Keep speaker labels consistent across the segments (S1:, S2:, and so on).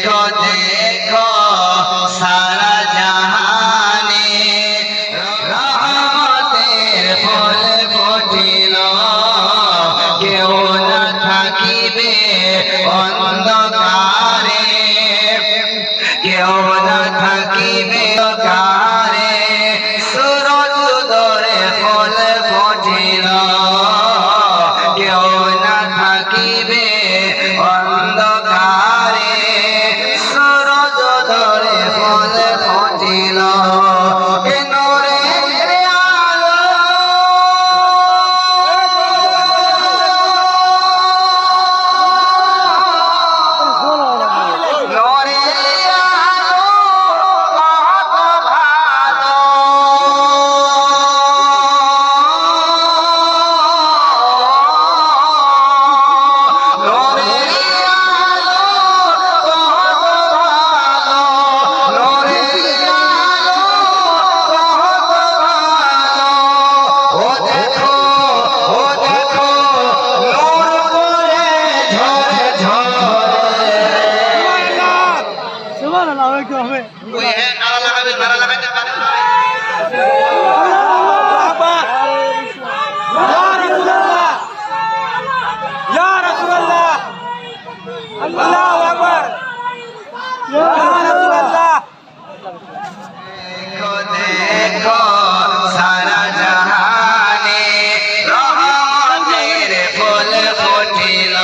S1: देखो देखो सारा जहाने रहमतेर फुल ফুটিল কেউ না থাকিবে অন্ধকারে কেউ না থাকিবে অন্ধকারে সূরজ উদয়ে ফুল ফুটিল কেউ না থাকিবে অন্ধকারে সূরজ উদয়ে ফুল ফুটিল
S2: अल्लाहु अकबर या रसूल अल्लाह
S1: देखो देखो सारा जहाने रहमतेर फुल ফুটিল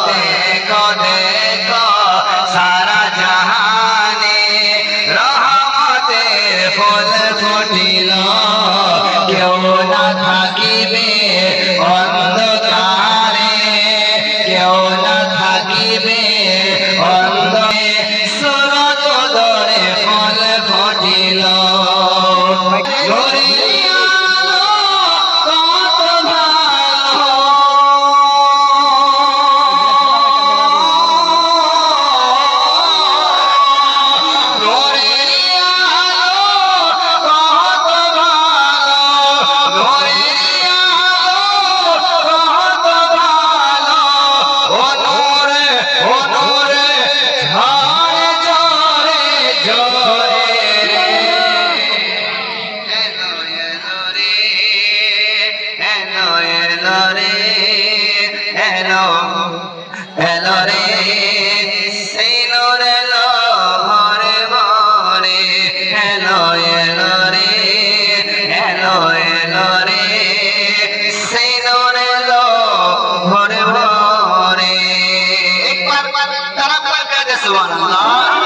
S1: देखो देखो सारा जहाने रहमतेर फुल ফুটিল কেউ না থাকিবে অন্ধকারে কেউ না থাকিবে অন্ধকারে সূরজ উদয়ে ফুল ফুটিল নূরের আলো কত ভালো নূরের আলো কত ভালো নূরের আলো কত ভালো ও নূরে ঝড়ে ঝড়ে ঝরে এলো রে সেই নূর এলো ভরে ভরে এলো রে সেই নূর এলো ভরে ভরে একবার তারা বলবে সুবহানাল্লাহ।